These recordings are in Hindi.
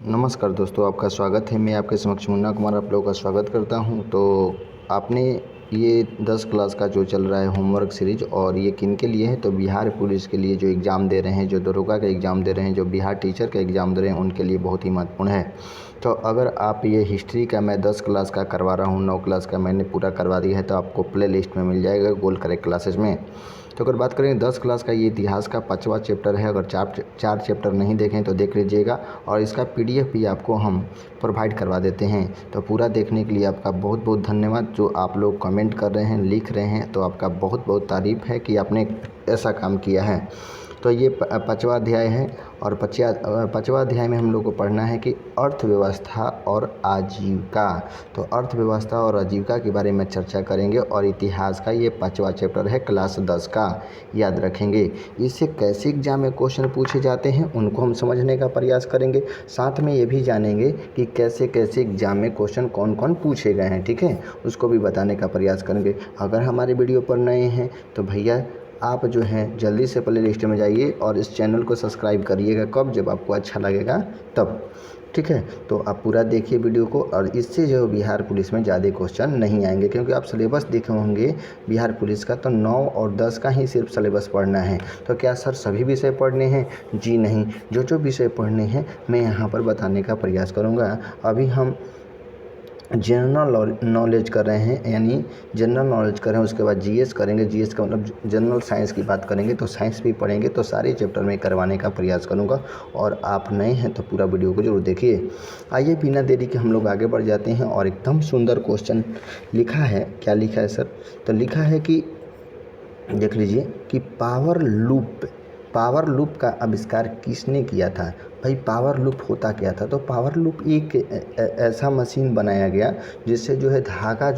नमस्कार दोस्तों, आपका स्वागत है। मैं आपके समक्ष मुन्ना कुमार आप लोगों का स्वागत करता हूं। तो आपने ये 10 क्लास का जो चल रहा है होमवर्क सीरीज, और ये किन के लिए है? तो बिहार पुलिस के लिए जो एग्ज़ाम दे रहे हैं, जो दरोगा का एग्ज़ाम दे रहे हैं, जो बिहार टीचर का एग्ज़ाम दे रहे हैं, उनके लिए बहुत ही महत्वपूर्ण है। तो अगर आप ये हिस्ट्री का मैं 10 क्लास का करवा रहा हूँ, 9 क्लास का मैंने पूरा करवा दिया है, तो आपको प्ले लिस्ट में मिल जाएगा गोल्ड करेक्ट क्लासेज में। तो अगर बात करें 10 क्लास का, ये इतिहास का 5वां चैप्टर है। अगर चार चैप्टर नहीं देखें तो देख लीजिएगा, और इसका PDF भी आपको हम प्रोवाइड करवा देते हैं। तो पूरा देखने के लिए आपका बहुत बहुत धन्यवाद। जो आप लोग कमेंट कर रहे हैं, लिख रहे हैं, तो आपका बहुत बहुत तारीफ़ है कि आपने ऐसा काम किया है। तो ये 5वां अध्याय है, और 5वां अध्याय में हम लोग को पढ़ना है कि अर्थव्यवस्था और आजीविका। तो अर्थव्यवस्था और आजीविका के बारे में चर्चा करेंगे, और इतिहास का ये 5वां चैप्टर है, क्लास 10 का, याद रखेंगे। इससे कैसे एग्जाम में क्वेश्चन पूछे जाते हैं उनको हम समझने का प्रयास करेंगे। साथ में ये भी जानेंगे कि कैसे कैसे एग्जाम में क्वेश्चन कौन कौन पूछे गए हैं, ठीक है, उसको भी बताने का प्रयास करेंगे। अगर हमारे वीडियो पर नए हैं तो भैया आप जो हैं जल्दी से प्ले लिस्ट में जाइए और इस चैनल को सब्सक्राइब करिएगा। कब? जब आपको अच्छा लगेगा तब, ठीक है। तो आप पूरा देखिए वीडियो को, और इससे जो बिहार पुलिस में ज़्यादा क्वेश्चन नहीं आएंगे, क्योंकि आप सिलेबस देखे होंगे बिहार पुलिस का, तो 9 और 10 का ही सिर्फ सिलेबस पढ़ना है। तो क्या सर सभी विषय पढ़ने हैं? जी नहीं, जो जो विषय पढ़ने हैं मैं यहाँ पर बताने का प्रयास करूँगा। अभी हम जनरल नॉलेज कर रहे हैं, यानी जनरल नॉलेज कर रहे हैं, उसके बाद GS करेंगे। GS का मतलब जनरल साइंस की बात करेंगे, तो साइंस भी पढ़ेंगे। तो सारे चैप्टर में करवाने का प्रयास करूंगा, और आप नए हैं तो पूरा वीडियो को जरूर देखिए। आइए बिना देरी के हम लोग आगे बढ़ जाते हैं, और एकदम सुंदर क्वेश्चन लिखा है। क्या लिखा है सर? तो लिखा है कि देख लीजिए कि पावर लूप का आविष्कार किसने किया था? भाई पावर लूप होता क्या था? तो पावर लूप एक ऐसा मशीन बनाया गया जिससे जो है धागा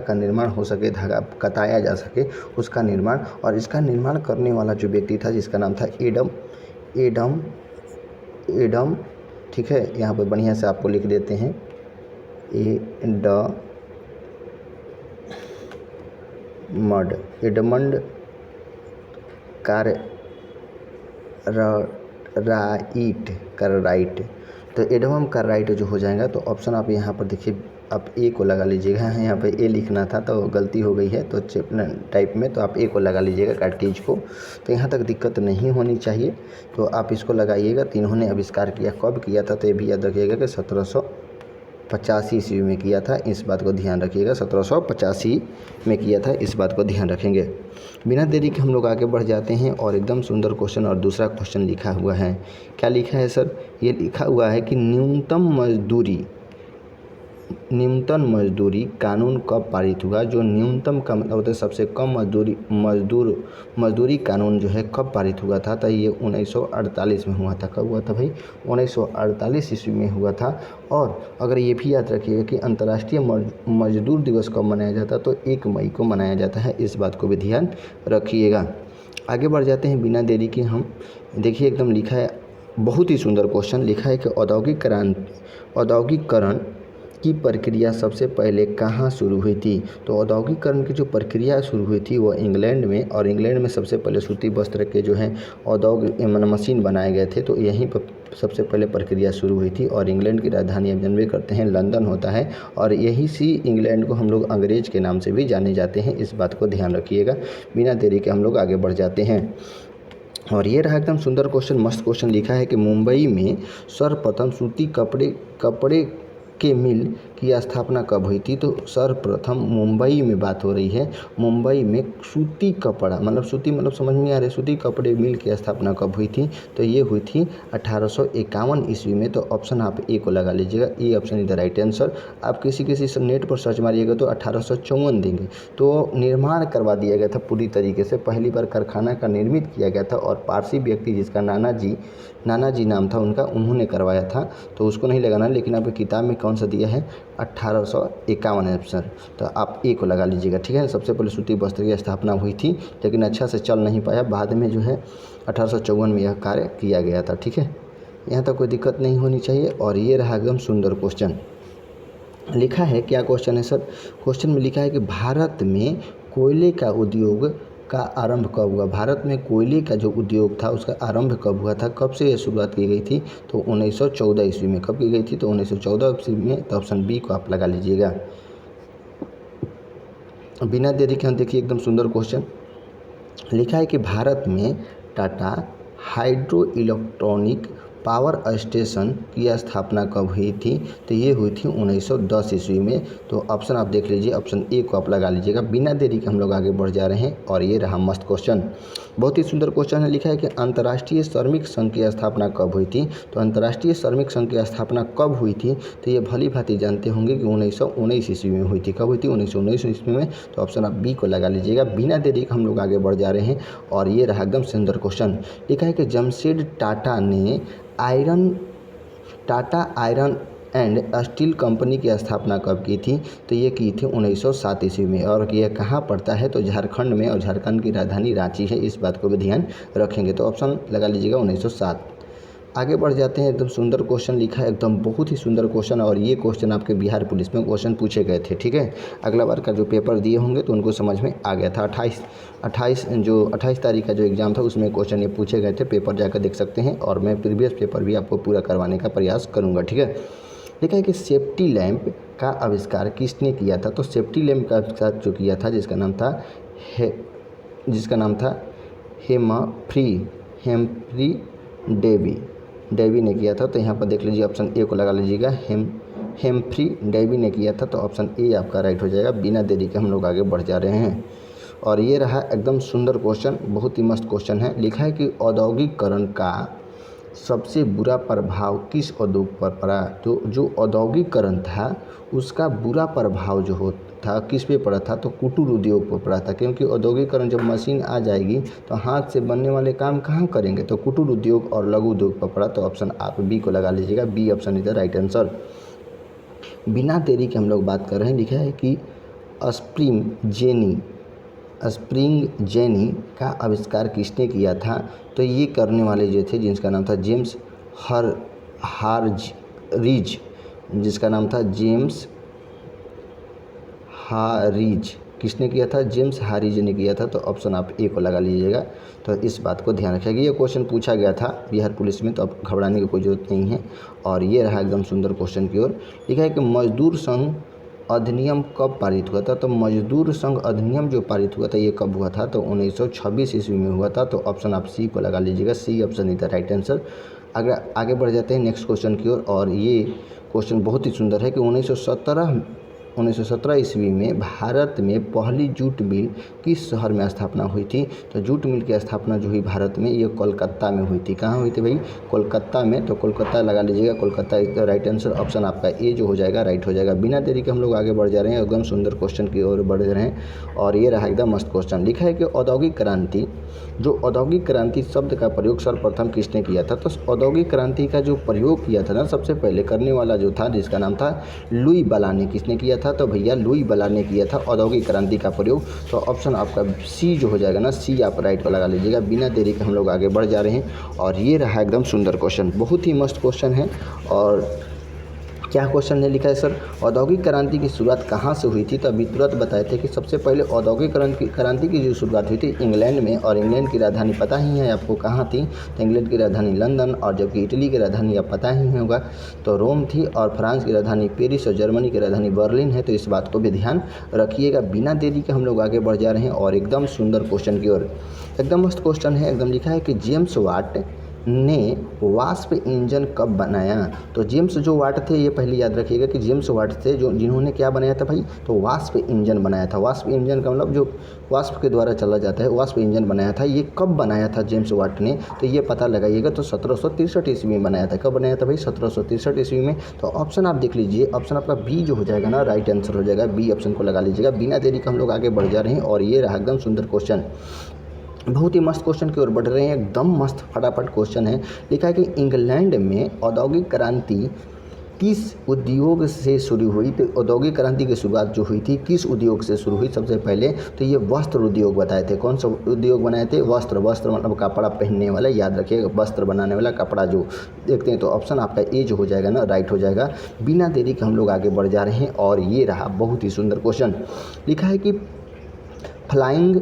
का निर्माण हो सके, धागा कताया जा सके, उसका निर्माण। और इसका निर्माण करने वाला जो व्यक्ति था, जिसका नाम था एडम, ठीक है, यहाँ पर बढ़िया से आपको लिख देते हैं, एडमंड राइट। तो एडम राइट जो हो जाएगा, तो ऑप्शन आप यहाँ पर देखिए, आप ए को लगा लीजिएगा। यहाँ पे ए लिखना था तो गलती हो गई है, तो टाइप में तो आप ए को लगा लीजिएगा, कार्टिज को। तो यहाँ तक दिक्कत नहीं होनी चाहिए, तो आप इसको लगाइएगा। तो इन्होंने आविष्कार किया, कब किया था? तो ये भी याद रखिएगा कि 1785 ईस्वी में किया था। इस बात को ध्यान रखिएगा, 1785 में किया था, इस बात को ध्यान रखेंगे। बिना देरी के हम लोग आगे बढ़ जाते हैं, और एकदम सुंदर क्वेश्चन, और दूसरा क्वेश्चन लिखा हुआ है। क्या लिखा है सर? ये लिखा हुआ है कि न्यूनतम मजदूरी कानून कब पारित हुआ? जो न्यूनतम का मतलब होता है सबसे कम मजदूरी कानून जो है कब पारित हुआ था? तो ये 1948 में हुआ था। कब हुआ था भाई? 1948 ईस्वी में हुआ था। और अगर ये भी याद रखिएगा कि अंतर्राष्ट्रीय मजदूर दिवस कब मनाया जाता है? तो 1 मई को मनाया जाता है। इस बात को भी ध्यान रखिएगा। आगे बढ़ जाते हैं बिना देरी के हम। देखिए एकदम लिखा है, बहुत ही सुंदर क्वेश्चन लिखा है कि औद्योगिकरण की प्रक्रिया सबसे पहले कहाँ शुरू हुई थी? तो औद्योगिकरण की जो प्रक्रिया शुरू हुई थी वो इंग्लैंड में, और इंग्लैंड में सबसे पहले सूती वस्त्र के जो है मशीन बनाए गए थे। तो यहीं पर सबसे पहले प्रक्रिया शुरू हुई थी। और इंग्लैंड की राजधानी आप जानबे करते हैं लंदन होता है, और यही सी इंग्लैंड को हम लोग अंग्रेज के नाम से भी जाने जाते हैं। इस बात को ध्यान रखिएगा। बिना देरी के हम लोग आगे बढ़ जाते हैं, और ये रहा एकदम सुंदर क्वेश्चन, मस्त क्वेश्चन लिखा है कि मुंबई में सर्वप्रथम सूती कपड़े के मिल की स्थापना कब हुई थी? तो सर्वप्रथम मुंबई में बात हो रही है। मुंबई में सूती मतलब समझ में आ रही, सूती कपड़े मिल की स्थापना कब हुई थी? तो ये हुई थी 1851 ईस्वी में। तो ऑप्शन आप ए को लगा लीजिएगा, A option is the right answer. आप किसी नेट पर सर्च मारिएगा तो 1854 देंगे। तो निर्माण करवा दिया गया था पूरी तरीके से, पहली बार कारखाना का निर्मित किया गया था, और पारसी व्यक्ति जिसका नाना जी नाम था उनका, उन्होंने करवाया था। तो उसको नहीं लगाना, लेकिन आपकी किताब में कौन सा दिया है? 1851 आंसर। तो आप ए को लगा लीजिएगा, ठीक है। सबसे पहले सूती वस्त्र की स्थापना हुई थी, लेकिन अच्छा से चल नहीं पाया, बाद में जो है 1854 में यह कार्य किया गया था, ठीक है। यहाँ तक कोई दिक्कत नहीं होनी चाहिए। और ये रहा एकदम सुंदर क्वेश्चन लिखा है। क्या क्वेश्चन है सर? क्वेश्चन में लिखा है कि भारत में कोयले का उद्योग का आरंभ कब हुआ? भारत में कोयले का जो उद्योग था उसका आरंभ कब हुआ था? कब से यह शुरुआत की गई थी? तो 1914 ईस्वी में। कब की गई थी? तो 1914 ईस्वी में। तो ऑप्शन बी को आप लगा लीजिएगा। बिना देरी के हम देखिए एकदम सुंदर क्वेश्चन लिखा है कि भारत में Tata hydro electronic power station की स्थापना कब हुई थी? तो ये हुई थी 1910 ईस्वी में। तो ऑप्शन आप देख लीजिए, ऑप्शन ए को आप लगा लीजिएगा। बिना देरी के हम लोग आगे बढ़ जा रहे हैं और ये रहा मस्त क्वेश्चन, बहुत ही सुंदर क्वेश्चन है। लिखा है कि अंतर्राष्ट्रीय श्रमिक संघ की स्थापना कब हुई थी? तो अंतर्राष्ट्रीय श्रमिक संघ की स्थापना कब हुई थी? तो ये भली भांति जानते होंगे कि 1919 ईस्वी में हुई थी। कब हुई थी? 1919 ईस्वी में। तो ऑप्शन आप बी को लगा लीजिएगा। बिना देरी के हम लोग आगे बढ़ जा रहे हैं और ये रहा एकदम सुंदर क्वेश्चन। लिखा है कि जमशेद टाटा ने Tata iron and steel company की स्थापना कब की थी? तो ये की थी 1907 ईस्वी में। और यह कहाँ पड़ता है? तो झारखंड में, और झारखंड की राजधानी रांची है। इस बात को भी ध्यान रखेंगे। तो ऑप्शन लगा लीजिएगा 1907। आगे बढ़ जाते हैं। एकदम सुंदर क्वेश्चन लिखा है, एकदम बहुत ही सुंदर क्वेश्चन, और ये क्वेश्चन आपके बिहार पुलिस में क्वेश्चन पूछे गए थे। ठीक है, अगला बार का जो पेपर दिए होंगे तो उनको समझ में आ गया था। 28 तारीख का जो एग्ज़ाम था उसमें क्वेश्चन ये पूछे गए थे। पेपर जाकर देख सकते हैं और मैं प्रीवियस पेपर भी आपको पूरा करवाने का प्रयास करूँगा। ठीक है, देखा है कि सेफ्टी लैंप का आविष्कार किसने किया था? तो सेफ्टी लैंप का आविष्कार जो किया था जिसका नाम था हेम्फ्री डेवी ने किया था। तो यहाँ पर देख लीजिए, ऑप्शन ए को लगा लीजिएगा। हेम्फ्री डेवी ने किया था। तो ऑप्शन ए आपका राइट हो जाएगा। बिना देरी के हम लोग आगे बढ़ जा रहे हैं और ये रहा एकदम सुंदर क्वेश्चन, बहुत ही मस्त क्वेश्चन है। लिखा है कि औद्योगिकरण का सबसे बुरा प्रभाव किस उद्योग पर पड़ा? तो जो औद्योगिकरण था उसका बुरा प्रभाव जो था किस पे पड़ा था? तो कुटीर उद्योग पर पड़ा था, क्योंकि औद्योगिकरण जब मशीन आ जाएगी तो हाथ से बनने वाले काम कहाँ करेंगे? तो कुटीर उद्योग और लघु उद्योग पर पड़ा। तो ऑप्शन आप बी को लगा लीजिएगा। B option is the right answer. बिना देरी के हम लोग बात कर रहे हैं। लिखा है कि स्प्रिंग जेनी का आविष्कार किसने किया था? तो ये करने वाले जो थे जिनका नाम था जेम्स हारिज, जिसका नाम था जेम्स हारिज। किसने किया था? जेम्स हारिज ने किया था। तो ऑप्शन आप ए को लगा लीजिएगा। तो इस बात को ध्यान रखिएगा। ये क्वेश्चन पूछा गया था बिहार पुलिस में, तो अब घबराने की कोई ज़रूरत नहीं है। और ये रहा एकदम सुंदर क्वेश्चन की ओर। लिखा है कि मजदूर संघ अधिनियम कब पारित हुआ था? तो मजदूर संघ अधिनियम जो पारित हुआ था ये कब हुआ था? तो 1926 ईस्वी में हुआ था। तो ऑप्शन आप सी को लगा लीजिएगा। C option is the right answer. अगर आगे बढ़ जाते हैं नेक्स्ट क्वेश्चन की ओर, और ये क्वेश्चन बहुत ही सुंदर है कि 1917 ईस्वी में भारत में पहली जूट मिल किस शहर में स्थापना हुई थी? तो जूट मिल की स्थापना जो हुई भारत में, ये कोलकाता में हुई थी। कहाँ हुई थी भाई? कोलकाता में। तो कोलकाता लगा लीजिएगा। Kolkata is the right answer. Option आपका ए जो हो जाएगा राइट हो जाएगा। बिना देरी के हम लोग आगे बढ़ जा रहे हैं, एकदम सुंदर क्वेश्चन की ओर बढ़ रहे हैं और ये रहा एकदम मस्त क्वेश्चन। लिखा है कि औद्योगिक क्रांति शब्द का प्रयोग सर्वप्रथम किसने किया था? तो औद्योगिक क्रांति का जो प्रयोग किया था ना सबसे पहले करने वाला जो था, जिसका नाम था लुई बला ने। किसने किया था? तो भैया लुई बला ने किया था औद्योगिक क्रांति का प्रयोग। तो ऑप्शन आपका सी जो हो जाएगा ना, सी आप राइट को लगा लीजिएगा। बिना देरी के हम लोग आगे बढ़ जा रहे हैं और ये रहा एकदम सुंदर क्वेश्चन, बहुत ही मस्त क्वेश्चन है। और क्या क्वेश्चन ने लिखा है सर? औद्योगिक क्रांति की शुरुआत कहाँ से हुई थी? तो अभी तुरंत बताए थे कि सबसे पहले औद्योगिक क्रांति की जो शुरुआत हुई थी इंग्लैंड में, और इंग्लैंड की राजधानी पता ही है आपको कहाँ थी? तो इंग्लैंड की राजधानी लंदन, और जबकि इटली की राजधानी आप पता ही होगा तो रोम थी, और फ्रांस की राजधानी पेरिस, और जर्मनी की राजधानी बर्लिन है। तो इस बात को भी ध्यान रखिएगा। बिना देरी के हम लोग आगे बढ़ जा रहे हैं और एकदम सुंदर क्वेश्चन की ओर। एकदम मस्त क्वेश्चन है। एकदम लिखा है कि जेम्स वाट ने वाष्प इंजन कब बनाया? तो जेम्स जो वाट थे, ये पहले याद रखिएगा कि जेम्स वाट थे जिन्होंने क्या बनाया था भाई? तो वाष्प इंजन बनाया था। वाष्प इंजन का मतलब जो वाष्प के द्वारा चला जाता है, वाष्प इंजन बनाया था। ये कब बनाया था जेम्स वाट ने? तो ये पता लगाइएगा। तो 1763 ईस्वी में बनाया था। कब बनाया था भाई? 1763 ईस्वी में। तो ऑप्शन आप देख लीजिए, ऑप्शन आपका बी जो हो जाएगा ना, राइट आंसर हो जाएगा। बी ऑप्शन को लगा लीजिएगा। बिना देरी के हम लोग आगे बढ़ जा रहे हैं और ये रहा एकदम सुंदर क्वेश्चन, बहुत ही मस्त क्वेश्चन की ओर बढ़ रहे हैं। एकदम मस्त फटाफट क्वेश्चन है। लिखा है कि इंग्लैंड में औद्योगिक क्रांति किस उद्योग से शुरू हुई? तो औद्योगिक क्रांति की शुरुआत जो हुई थी किस उद्योग से शुरू हुई सबसे पहले? तो ये वस्त्र उद्योग बताए थे। कौन सा उद्योग बनाए थे? वस्त्र मतलब कपड़ा पहनने वाला, याद रखिएगा, वस्त्र बनाने वाला, कपड़ा जो देखते हैं। तो ऑप्शन आपका ए जो हो जाएगा ना, राइट हो जाएगा। बिना देरी के हम लोग आगे बढ़ जा रहे हैं और ये रहा बहुत ही सुंदर क्वेश्चन। लिखा है कि फ्लाइंग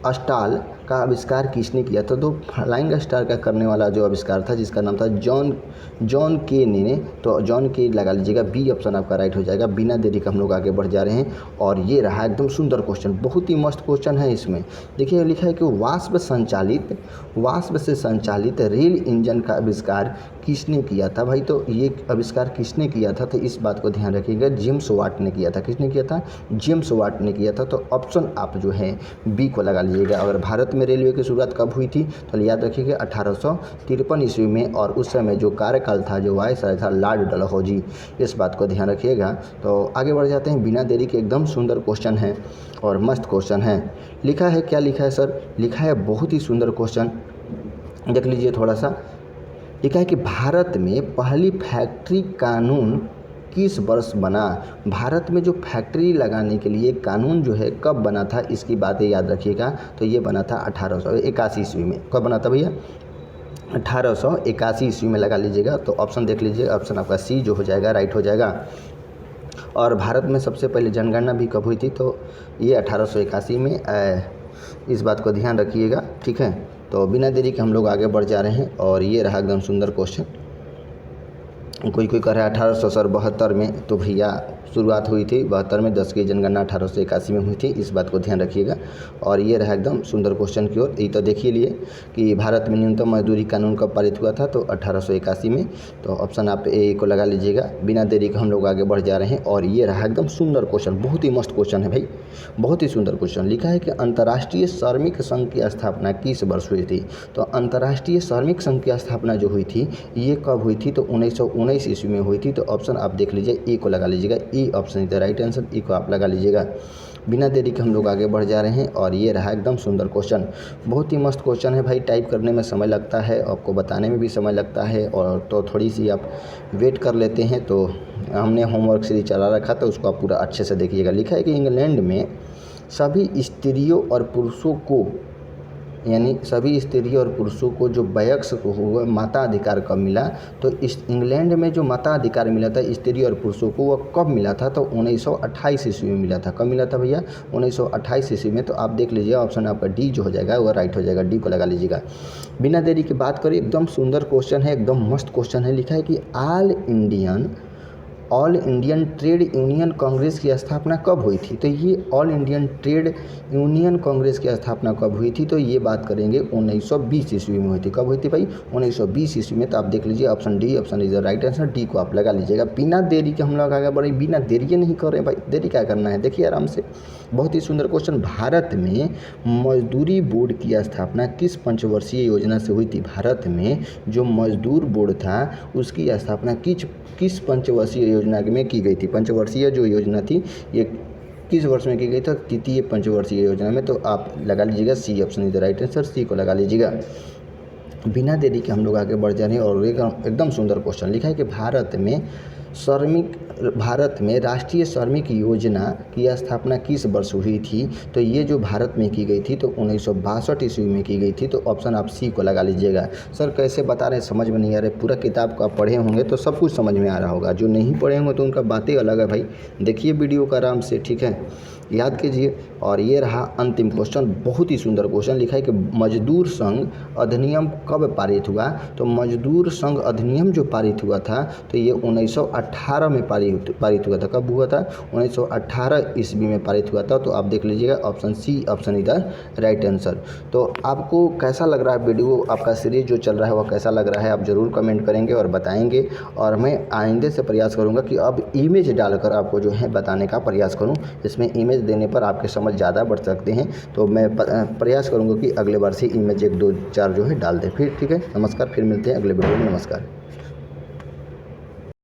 स्टार का आविष्कार किसने किया था? तो फ्लाइंग स्टार का करने वाला जो आविष्कार था जिसका नाम था जॉन के ने, तो जॉन के लगा लीजिएगा, बी ऑप्शन आपका राइट हो जाएगा। बिना देरी का हम लोग आगे बढ़ जा रहे हैं और ये रहा एकदम सुंदर क्वेश्चन, बहुत ही मस्त क्वेश्चन है। इसमें देखिए लिखा है कि वाष्प से संचालित रेल इंजन का आविष्कार किसने किया था? भाई तो ये आविष्कार किसने किया था? तो इस बात को ध्यान रखिएगा, जेम्स वाट ने किया था। किसने किया था? जेम्स वाट ने किया था। तो ऑप्शन आप जो है बी को लगा लीजिएगा। अगर भारत में रेलवे की शुरुआत कब हुई थी तो याद रखिएगा 1853 ईस्वी में, और उस समय जो कार्यकाल था, जो वायसराय था, लॉर्ड डलहौजी। इस बात को ध्यान रखिएगा। तो आगे बढ़ जाते हैं बिना देरी के, एकदम सुंदर क्वेश्चन है और मस्त क्वेश्चन है। लिखा है, क्या लिखा है सर? लिखा है बहुत ही सुंदर क्वेश्चन, देख लीजिए थोड़ा सा। लिखा है कि भारत में पहली फैक्ट्री कानून किस वर्ष बना? भारत में जो फैक्ट्री लगाने के लिए कानून जो है कब बना था, इसकी बातें याद रखिएगा। तो ये बना था 1881 ईस्वी में। कब बना था भैया? 1881 ईस्वी में लगा लीजिएगा। तो ऑप्शन देख लीजिए, ऑप्शन आपका सी जो हो जाएगा राइट हो जाएगा। और भारत में सबसे पहले जनगणना भी कब हुई थी? तो ये 1881 में। इस बात को ध्यान रखिएगा, ठीक है। तो बिना देरी के हम लोग आगे बढ़ जा रहे हैं और ये रहा एकदम सुंदर क्वेश्चन। कोई कह रहा है 1872 में, तो भैया शुरुआत हुई थी 72 में, 10 की जनगणना 1881 में हुई थी। इस बात को ध्यान रखिएगा। और ये रहा एकदम सुंदर क्वेश्चन की ओर। ये तो देखिए लिए कि भारत में न्यूनतम मजदूरी कानून कब पारित हुआ था? तो 1881 में। तो ऑप्शन आप ए को लगा लीजिएगा। बिना देरी के हम लोग आगे बढ़ जा रहे हैं और ये रहा एकदम सुंदर क्वेश्चन, बहुत ही मस्त क्वेश्चन है भाई, बहुत ही सुंदर क्वेश्चन। लिखा है कि अंतर्राष्ट्रीय श्रमिक संघ की स्थापना किस वर्ष हुई थी? तो अंतर्राष्ट्रीय श्रमिक संघ की स्थापना जो हुई थी ये कब हुई थी? तो 1919 ईस्वी में हुई थी। तो ऑप्शन आप देख लीजिए, ए को लगा लीजिएगा। E option is the right answer, E को आप लगा लीजिएगा। बिना देरी के हम लोग आगे बढ़ जा रहे हैं और ये रहा एकदम सुंदर क्वेश्चन, बहुत ही मस्त क्वेश्चन है भाई। टाइप करने में समय लगता है, आपको बताने में भी समय लगता है, और तो थोड़ी सी आप वेट कर लेते हैं। तो हमने होमवर्क सीरीज चला रखा था, उसको आप पूरा अच्छे से देखिएगा। लिखा है कि इंग्लैंड में सभी स्त्रियों और पुरुषों को, यानी सभी स्त्रियों और पुरुषों को जो वयस्क हुआ मताधिकार कब मिला? तो इस इंग्लैंड में जो मताधिकार मिला था स्त्री और पुरुषों को, वह कब मिला था? तो 1928 ईस्वी में मिला था। कब मिला था भैया? 1928 ईस्वी में। तो आप देख लीजिए, ऑप्शन आपका डी जो हो जाएगा वह राइट हो जाएगा, डी को लगा लीजिएगा। बिना देरी की बात करें, एकदम सुंदर क्वेश्चन है, एकदम मस्त क्वेश्चन है। लिखा है कि all Indian trade union Congress की स्थापना कब हुई थी? तो ये all Indian trade union Congress की स्थापना कब हुई थी? तो ये बात करेंगे 1920 ईस्वी में हुई थी। कब हुई थी भाई? 1920 ईस्वी में। तो आप देख लीजिए, option D, option is the right answer, D को आप लगा लीजिएगा। बिना देरी के हम लोग आगे बढ़े, बिना देरी नहीं कर रहे हैं भाई, देरी क्या करना है, देखिए आराम से। बहुत ही सुंदर क्वेश्चन। भारत में मजदूरी बोर्ड की स्थापना किस पंचवर्षीय योजना से हुई थी? भारत में जो मजदूर बोर्ड था उसकी स्थापना किस पंचवर्षीय योजना में की गई थी? पंचवर्षीय जो योजना थी ये किस वर्ष में की गई था? तृतीय पंचवर्षीय योजना में। तो आप लगा लीजिएगा C, option is the right answer, C को लगा लीजिएगा। बिना देरी के हम लोग आगे बढ़ जा रहे हैं और एकदम सुंदर क्वेश्चन। लिखा है कि भारत में राष्ट्रीय श्रमिक योजना की स्थापना किस वर्ष हुई थी? तो ये जो भारत में की गई थी तो 1962 ईस्वी में की गई थी। तो ऑप्शन आप सी को लगा लीजिएगा। सर कैसे बता रहे हैं, समझ में नहीं आ रहा है। पूरा किताब को आप पढ़े होंगे तो सब कुछ समझ में आ रहा होगा, जो नहीं पढ़े होंगे तो उनका बातें अलग है भाई। देखिए वीडियो का आराम से, ठीक है, याद कीजिए। और ये रहा अंतिम क्वेश्चन, बहुत ही सुंदर क्वेश्चन। लिखा है कि मजदूर संघ अधिनियम कब पारित हुआ? तो मजदूर संघ अधिनियम जो पारित हुआ था तो ये 1918 में पारित हुआ था। कब हुआ था? 1918 ईस्वी में पारित हुआ था। तो आप देख लीजिएगा, ऑप्शन सी, ऑप्शन इधर राइट आंसर। तो आपको कैसा लग रहा है वीडियो, आपका सीरीज जो चल रहा है वह कैसा लग रहा है, आप ज़रूर कमेंट करेंगे और बताएंगे। और मैं आइंदे से प्रयास करूँगा कि अब इमेज डालकर आपको जो है बताने का प्रयास करूँ। इसमें इमेज देने पर आपके समझ ज़्यादा बढ़ सकते हैं। तो मैं प्रयास करूँगा कि अगले बार से इमेज 1, 2, 4 जो है डाल दें। फिर ठीक है, नमस्कार, फिर मिलते हैं अगले वीडियो में। नमस्कार।